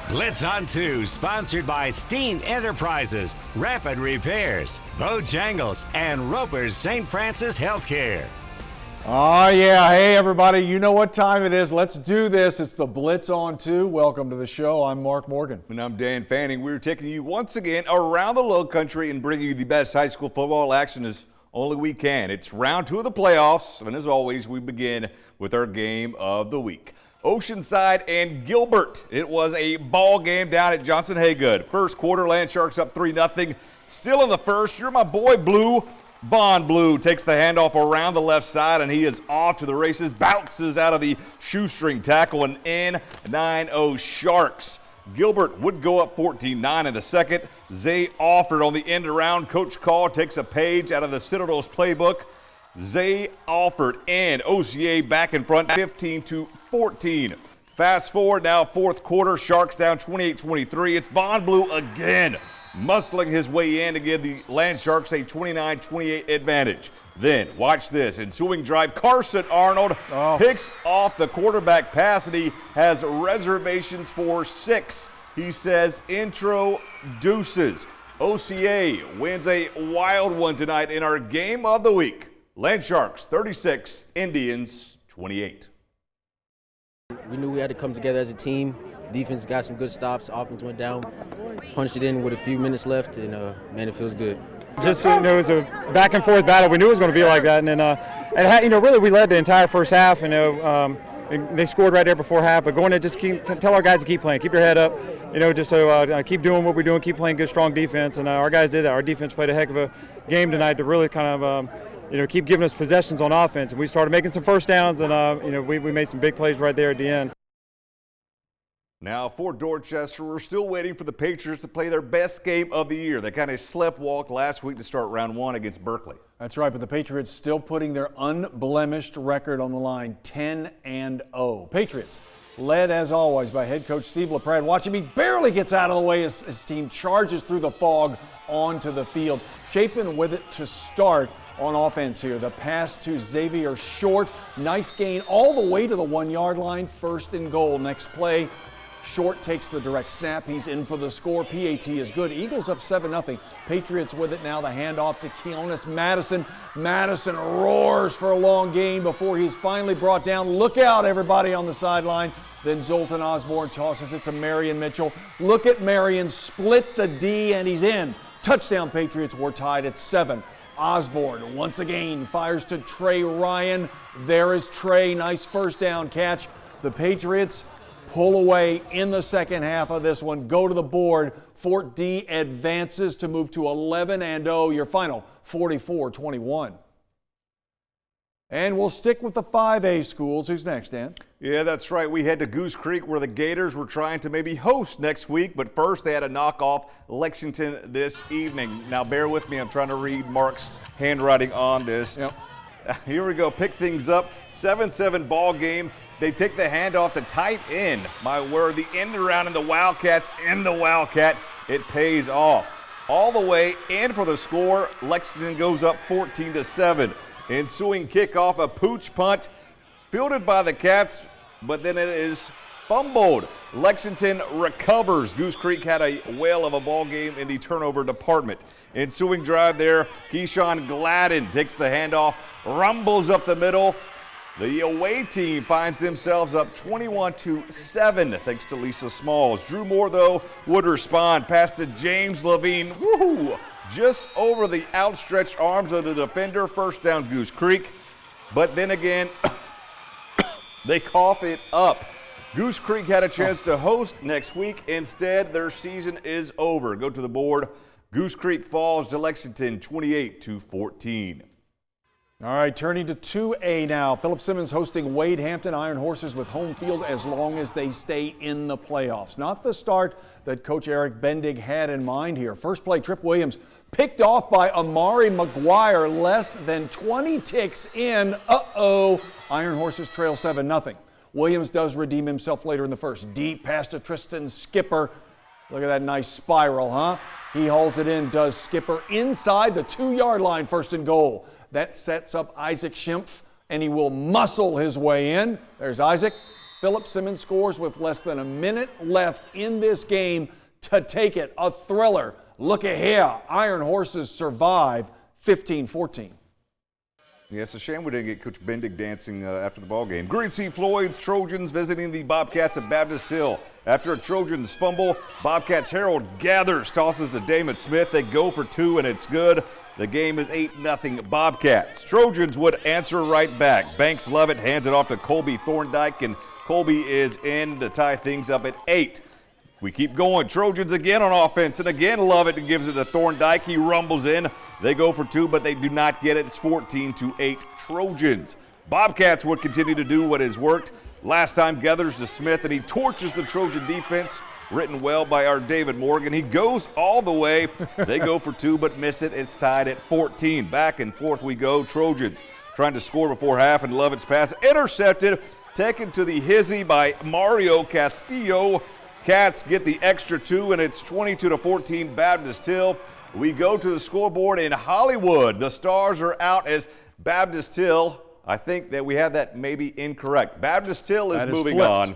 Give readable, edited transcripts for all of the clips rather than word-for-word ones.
Blitz on 2, sponsored by Steen Enterprises, Rapid Repairs, Bojangles, and Roper's St. Francis Healthcare. Oh, yeah. Hey, everybody. You know what time it is. Let's do this. It's the Blitz on 2. Welcome to the show. I'm Mark Morgan. And I'm Dan Fanning. We're taking you once again around the Low Country and bringing you the best high school football action as only we can. It's round 2 of the playoffs. And as always, we begin with our game of the week. Oceanside and Gilbert. It was a ball game down at Johnson Haygood. First quarter, Land Sharks up 3-0. Still in the first, you're my boy Blue. Bond Blue takes the handoff around the left side, and he is off to the races. Bounces out of the shoestring tackle and in 9-0 Sharks. Gilbert would go up 14-9 in the second. Zay Alford on the end around. Coach Call takes a page out of the Citadel's playbook. Zay Alford and OCA back in front, 15-14. Fast forward now, fourth quarter, Sharks down 28-23. It's Bond Blue again, muscling his way in to give the Land Sharks a 29-28 advantage. Then, watch this, ensuing drive, Carson Arnold picks off the quarterback pass, and he has reservations for 6. He says, intro deuces. OCA wins a wild one tonight in our game of the week. Land Sharks 36, Indians 28. We knew we had to come together as a team. Defense got some good stops. Offense went down, punched it in with a few minutes left, and man, it feels good. Just it was a back and forth battle. We knew it was going to be like that, and then really we led the entire first half. They scored right there before half, but going to just tell our guys to keep playing, keep your head up, just to keep doing what we're doing, keep playing good, strong defense, and our guys did that. Our defense played a heck of a game tonight to really kind of keep giving us possessions on offense. And we started making some first downs, and we made some big plays right there at the end. Now for Dorchester, we're still waiting for the Patriots to play their best game of the year. They kind of sleptwalked last week to start round 1 against Berkeley. That's right, but the Patriots still putting their unblemished record on the line, 10-0. Patriots led, as always, by head coach Steve LaPrade. Watch him, he barely gets out of the way as his team charges through the fog onto the field. Chapin with it to start on offense here. The pass to Xavier Short. Nice gain all the way to the 1-yard line. First and goal. Next play, Short takes the direct snap. He's in for the score. PAT is good. Eagles up 7-0. Patriots with it now. The handoff to Keonis Madison. Madison roars for a long gain before he's finally brought down. Look out, everybody on the sideline. Then Zoltan Osborne tosses it to Marion Mitchell. Look at Marion split the D, and he's in. Touchdown Patriots. We're tied at 7. Osborne once again fires to Trey Ryan. There is Trey. Nice first down catch. The Patriots pull away in the second half of this one. Go to the board. Fort D advances to move to 11-0. Your final 44-21. And we'll stick with the 5A schools. Who's next, Dan? Yeah, that's right. We head to Goose Creek where the Gators were trying to maybe host next week, but first they had to knock off Lexington this evening. Now bear with me. I'm trying to read Mark's handwriting on this. Yep. Here we go. Pick things up. 7-7 ball game. They take the handoff to tight end. My word, the end around in the Wildcats in the Wildcat. It pays off. All the way in for the score. Lexington goes up 14-7. Ensuing kickoff, a pooch punt fielded by the Cats, but then it is fumbled. Lexington recovers. Goose Creek had a whale of a ball game in the turnover department. Ensuing drive there, Keyshawn Gladden takes the handoff, rumbles up the middle. The away team finds themselves up 21-7 thanks to Lisa Smalls. Drew Moore, though, would respond. Pass to James Levine. Woohoo! Just over the outstretched arms of the defender. First down, Goose Creek. But then again, they cough it up. Goose Creek had a chance to host next week. Instead, their season is over. Go to the board. Goose Creek falls to Lexington 28-14. All right, turning to 2A now. Phillips Simmons hosting Wade Hampton. Iron Horses with home field as long as they stay in the playoffs. Not the start that Coach Eric Bendig had in mind here. First play, Trip Williams picked off by Amari McGuire less than 20 ticks in. Iron Horses trail 7-0. Williams does redeem himself later in the first. Deep pass to Tristan Skipper. Look at that nice spiral, huh? He hauls it in, does Skipper inside the 2-yard line, first and goal. That sets up Isaac Schimpf, and he will muscle his way in. There's Isaac. Phillips Simmons scores with less than a minute left in this game to take it. A thriller. Look at here. Iron Horses survive 15-14. Yeah, it's a shame we didn't get Coach Bendig dancing after the ball game. Green Sea Floyds Trojans visiting the Bobcats at Baptist Hill. After a Trojans fumble, Bobcats Harold gathers, tosses to Damon Smith. They go for two, and it's good. The game is 8-0 Bobcats. Trojans would answer right back. Banks Lovett hands it off to Colby Thorndike, and Colby is in to tie things up at 8. We keep going. Trojans again on offense, and again Lovett gives it to Thorndike. He rumbles in. They go for two, but they do not get it. It's 14-8 Trojans. Bobcats would continue to do what has worked. Last time gathers to Smith, and he torches the Trojan defense, written well by our David Morgan. He goes all the way. They go for two, but miss it. It's tied at 14. Back and forth we go. Trojans trying to score before half, and Lovett's pass intercepted, taken to the hizzy by Mario Castillo. Cats get the extra two, and it's 22-14 Baptist Hill. We go to the scoreboard in Hollywood. The Stars are out as Baptist Hill. I think that we have that maybe incorrect. Baptist Hill is moving on.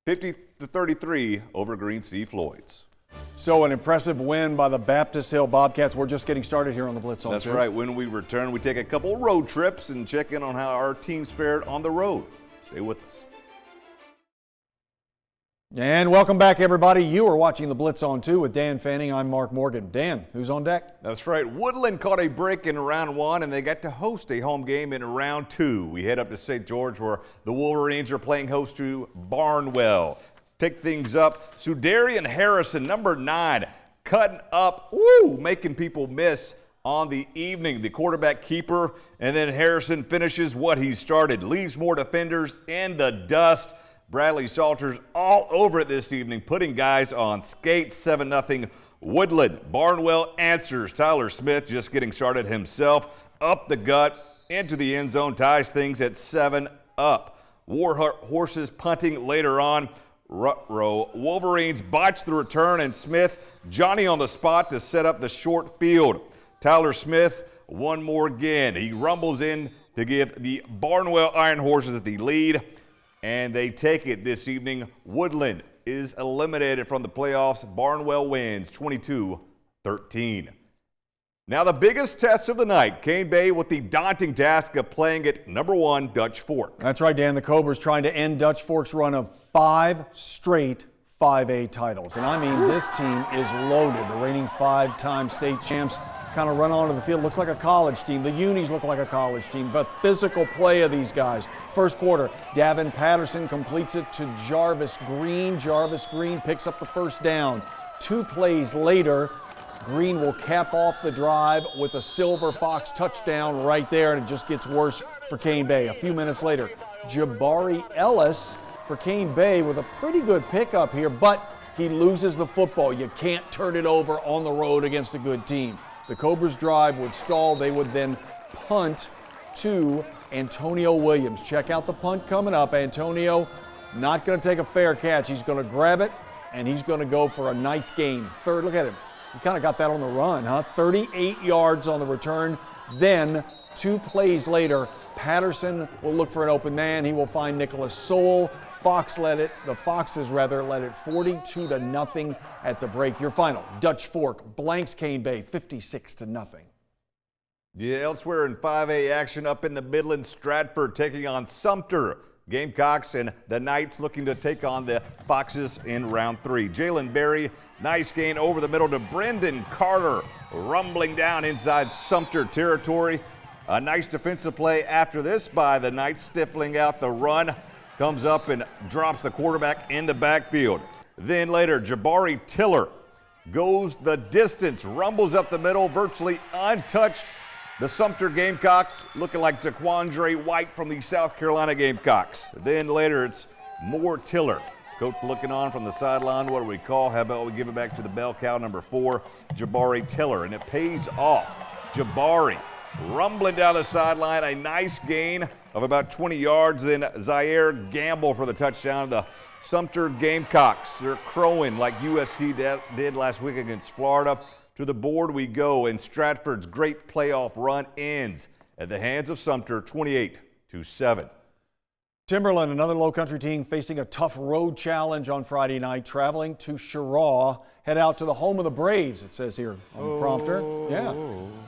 50-33 over Green Sea Floyds. So an impressive win by the Baptist Hill Bobcats. We're just getting started here on the Blitz. That's right. When we return, we take a couple road trips and check in on how our teams fared on the road. Stay with us. And welcome back, everybody. You are watching the Blitz on 2 with Dan Fanning. I'm Mark Morgan. Dan, who's on deck? That's right. Woodland caught a break in round 1, and they got to host a home game in round 2. We head up to St. George, where the Wolverines are playing host to Barnwell. Take things up. Sudarian Harrison, number 9, cutting up, making people miss on the evening. The quarterback keeper, and then Harrison finishes what he started. Leaves more defenders in the dust. Bradley Salters all over it this evening, putting guys on skates. 7-0 Woodland. Barnwell answers. Tyler Smith just getting started himself. Up the gut, into the end zone, ties things at 7-0. War Horses punting later on. Rutrow. Wolverines botch the return, and Smith, Johnny on the spot to set up the short field. Tyler Smith, one more again. He rumbles in to give the Barnwell Iron Horses the lead. And they take it this evening. Woodland is eliminated from the playoffs. Barnwell wins 22-13. Now the biggest test of the night. Cane Bay with the daunting task of playing at number 1 Dutch Fork. That's right, Dan. The Cobras trying to end Dutch Fork's run of 5 straight 5A titles. And I mean, this team is loaded. The reigning 5-time state champs kind of run onto the field. Looks like a college team. The Unis look like a college team. But physical play of these guys. First quarter, Davin Patterson completes it to Jarvis Green. Jarvis Green picks up the first down. 2 plays later, Green will cap off the drive with a Silver Fox touchdown right there, and it just gets worse for Cane Bay. A few minutes later, Jabari Ellis for Cane Bay with a pretty good pickup here, but he loses the football. You can't turn it over on the road against a good team. The Cobras drive would stall. They would then punt to Antonio Williams. Check out the punt coming up. Antonio not going to take a fair catch. He's going to grab it, and he's going to go for a nice gain. Third, look at him. He kind of got that on the run, huh? 38 yards on the return. Then 2 plays later, Patterson will look for an open man. He will find Nicholas Sowell. The Foxes let it 42-0 at the break. Your final, Dutch Fork blanks Cane Bay 56-0. Yeah, elsewhere in 5A action up in the Midland, Stratford taking on Sumter. Gamecocks and the Knights looking to take on the Foxes in round 3. Jalen Berry, nice gain over the middle to Brendan Carter, rumbling down inside Sumter territory. A nice defensive play after this by the Knights, stifling out the run. Comes up and drops the quarterback in the backfield. Then later, Jabari Tiller goes the distance, rumbles up the middle, virtually untouched. The Sumter Gamecock looking like Zaquandre White from the South Carolina Gamecocks. Then later, it's more Tiller. Coach looking on from the sideline. What do we call? How about we give it back to the bell cow, number 4, Jabari Tiller, and it pays off. Jabari rumbling down the sideline, a nice gain of about 20 yards. Then Zaire Gamble for the touchdown. The Sumter Gamecocks, they're crowing like USC did last week against Florida. To the board we go, and Stratford's great playoff run ends at the hands of Sumter, 28-7. Timberland, another low country team facing a tough road challenge on Friday night, traveling to Shiloh, head out to the home of the Braves, it says here on the prompter. Yeah,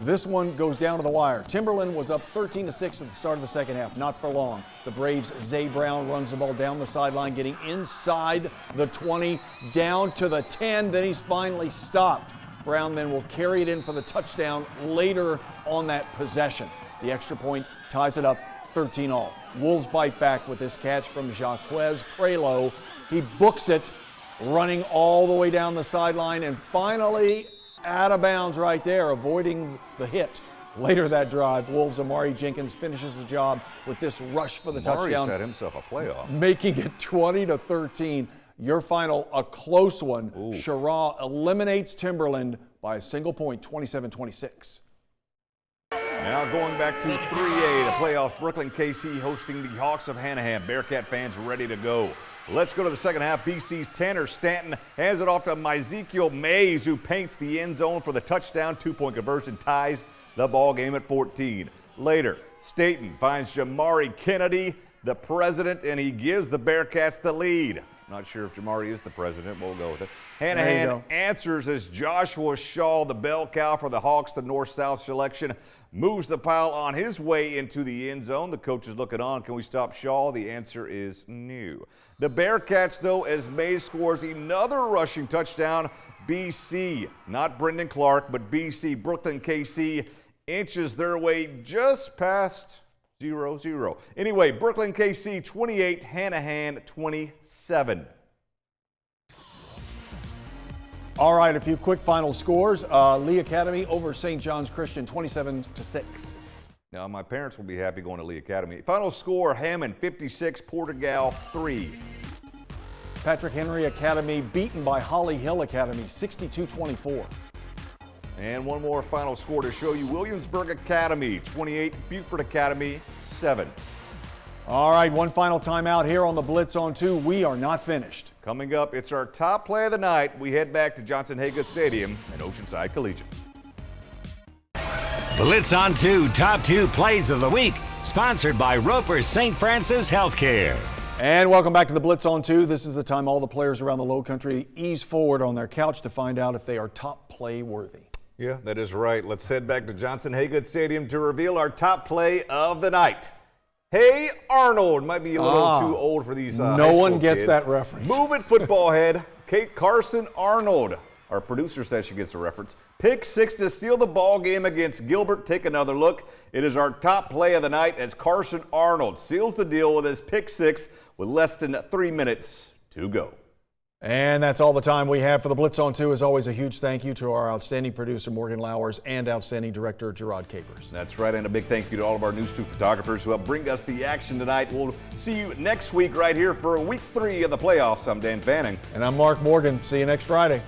this one goes down to the wire. Timberland was up 13-6 at the start of the second half, not for long. The Braves' Zay Brown runs the ball down the sideline, getting inside the 20, down to the 10, then he's finally stopped. Brown then will carry it in for the touchdown later on that possession. The extra point ties it up 13-all. Wolves bite back with this catch from Jaquez Prelo. He books it, running all the way down the sideline and finally out of bounds right there, avoiding the hit. Later that drive, Wolves' Amari Jenkins finishes the job with this rush for the touchdown. Amari set himself a playoff. Making it 20-13. Your final, a close one. Shiloh eliminates Timberland by a single point, 27-26. Now going back to 3A, the playoffs, Brooklyn KC hosting the Hawks of Hanahan. Bearcat fans ready to go. Let's go to the second half. BC's Tanner Stanton hands it off to Ezekiel Mays, who paints the end zone for the touchdown. 2-point conversion ties the ball game at 14. Later, Staten finds Jamari Kennedy, the president, and he gives the Bearcats the lead. Not sure if Jamari is the president. We'll go with it. Hanahan answers as Joshua Shaw, the bell cow for the Hawks, the north-south selection, moves the pile on his way into the end zone. The coach is looking on. Can we stop Shaw? The answer is no. The Bearcats, though, as Mays scores another rushing touchdown. BC, not Brendan Clark, but BC, Brooklyn KC, inches their way just past 0-0. Anyway, Brooklyn KC 28, Hanahan 27. All right, a few quick final scores. Lee Academy over St. John's Christian, 27-6. Now, my parents will be happy going to Lee Academy. Final score, Hammond 56, Portugal 3. Patrick Henry Academy beaten by Holly Hill Academy, 62-24. And one more final score to show you. Williamsburg Academy 28, Beaufort Academy 7. All right, one final timeout here on the Blitz on 2. We are not finished. Coming up, it's our top play of the night. We head back to Johnson-Haygood Stadium and Oceanside Collegiate. Blitz on 2, top 2 plays of the week, sponsored by Roper St. Francis Healthcare. And welcome back to the Blitz on 2. This is the time all the players around the Low Country ease forward on their couch to find out if they are top play worthy. Yeah, that is right. Let's head back to Johnson-Haygood Stadium to reveal our top play of the night. Hey Arnold might be a little too old for these no one gets kids. that reference. Move it, football head. Kate Carson Arnold. Our producer says she gets the reference. Pick 6 to seal the ball game against Gilbert. Take another look. It is our top play of the night as Carson Arnold seals the deal with his pick 6 with less than 3 minutes to go. And that's all the time we have for the Blitz on 2. As always, a huge thank you to our outstanding producer, Morgan Lowers, and outstanding director, Gerard Capers. That's right, and a big thank you to all of our News 2 photographers who helped bring us the action tonight. We'll see you next week right here for week 3 of the playoffs. I'm Dan Fanning. And I'm Mark Morgan. See you next Friday.